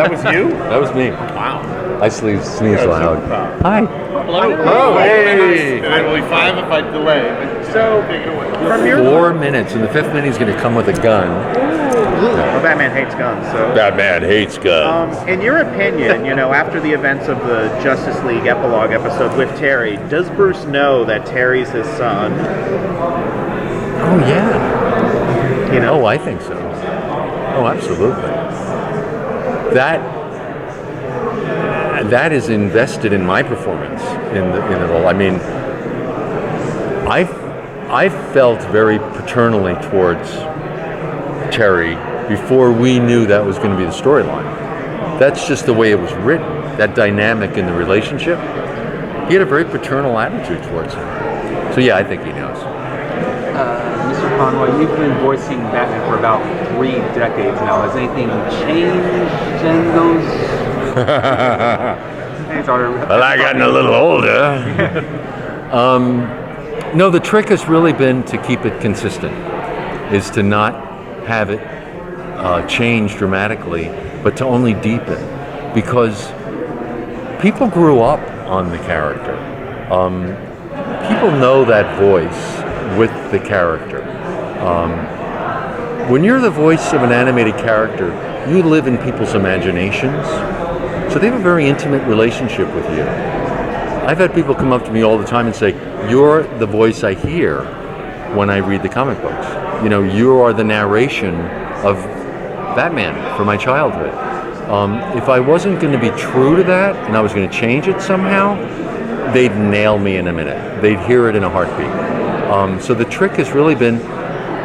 that was you? That was me. Wow. I sneeze loud. Hi. Hello. Oh, hey. And I will be 5 if I delay. So, Take it away. from your 4 minutes, and the 5th minute he's going to come with a gun. well, Batman hates guns. So, Batman hates guns. in your opinion, after the events of the Justice League epilogue episode with Terry, does Bruce know that Terry's his son? Oh, yeah. Oh, I think so. Oh, absolutely. That is invested in my performance in the role. I mean, I felt very paternally towards Terry before we knew that was going to be the storyline. That's just the way it was written. That dynamic in the relationship. He had a very paternal attitude towards him. So yeah, I think he knows. Mr. Conroy, you've been voicing Batman for about 3 decades now. Has anything changed in those? Well, I gotten a little older. No, the trick has really been to keep it consistent, is to not have it change dramatically, but to only deepen, because people grew up on the character. People know that voice with the character. When you're the voice of an animated character, you live in people's imaginations, so they have a very intimate relationship with you. I've had people come up to me all the time and say, "You're the voice I hear when I read the comic books. You are the narration of Batman from my childhood." If I wasn't going to be true to that and I was going to change it somehow, they'd nail me in a minute. They'd hear it in a heartbeat. So the trick has really been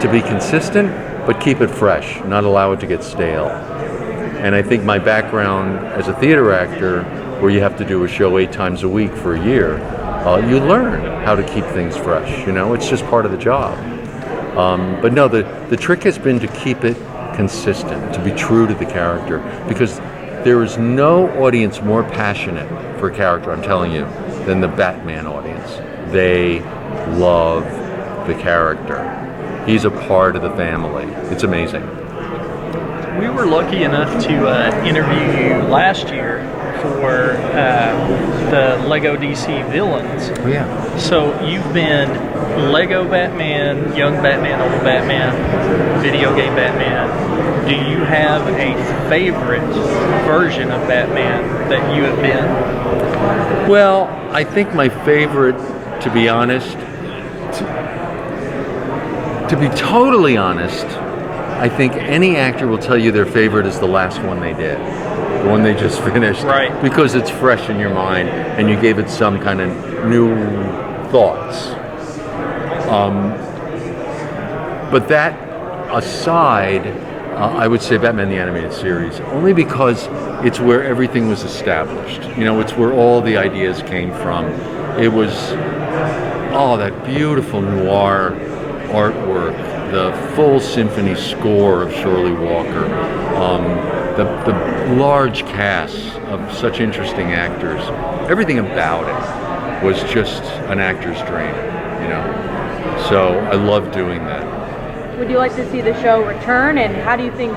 to be consistent, but keep it fresh, not allow it to get stale. And I think my background as a theater actor, where you have to do a show 8 times a week for a year, you learn how to keep things fresh. It's just part of the job. But no, the trick has been to keep it consistent, to be true to the character, because there is no audience more passionate for a character, I'm telling you, than the Batman audience. They love the character. He's a part of the family. It's amazing. We were lucky enough to interview you last year for the Lego DC villains. Oh, yeah. So you've been Lego Batman, Young Batman, Old Batman, video game Batman. Do you have a favorite version of Batman that you have been? Well, I think my favorite, to be honest, to be totally honest, I think any actor will tell you their favorite is the last one they did, the one they just finished, right? Because it's fresh in your mind and you gave it some kind of new thoughts. But that aside, I would say Batman the Animated Series, only because it's where everything was established. It's where all the ideas came from. It was, that beautiful noir artwork, the full symphony score of Shirley Walker, the large cast of such interesting actors. Everything about it was just an actor's dream, So I love doing that. Would you like to see the show return, and where do you think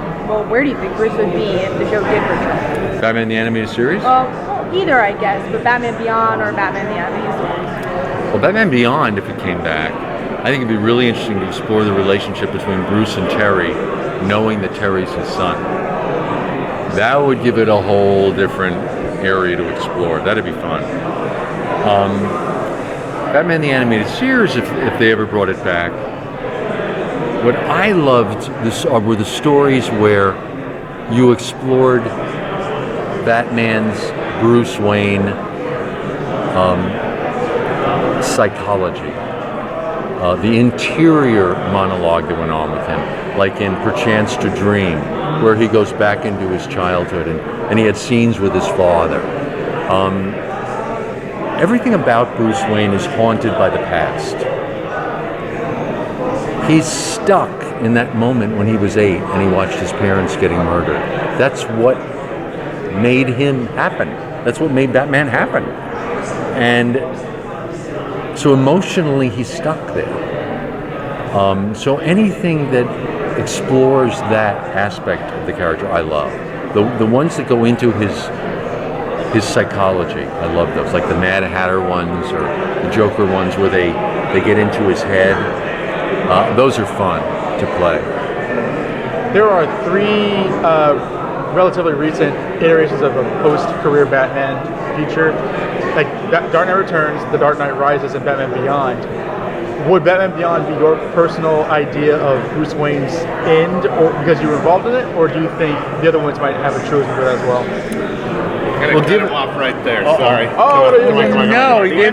Bruce would be if the show did return? Batman the Animated Series? Either, I guess, but Batman Beyond or Batman the Animated Series. Well, Batman Beyond, if it came back, I think it'd be really interesting to explore the relationship between Bruce and Terry, knowing that Terry's his son. That would give it a whole different area to explore. That'd be fun. Batman the Animated Series, if they ever brought it back, what I loved were the stories where you explored Batman's, Bruce Wayne, psychology. The interior monologue that went on with him, like in Perchance to Dream, where he goes back into his childhood and he had scenes with his father. Everything about Bruce Wayne is haunted by the past. He's stuck in that moment when he was 8 and he watched his parents getting murdered. That's what made him happen. That's what made Batman happen. And so emotionally, he's stuck there. So anything that explores that aspect of the character, I love. The ones that go into his psychology, I love those. Like the Mad Hatter ones or the Joker ones where they get into his head. Those are fun to play. There are three relatively recent iterations of a post-career Batman future, like Dark Knight Returns, The Dark Knight Rises, and Batman Beyond. Would Batman Beyond be your personal idea of Bruce Wayne's end, or because you were involved in it, or do you think the other ones might have a chosen for that as well? I'm gonna cut him off right there. Sorry. Oh, Come on, come on, come on, come on. No,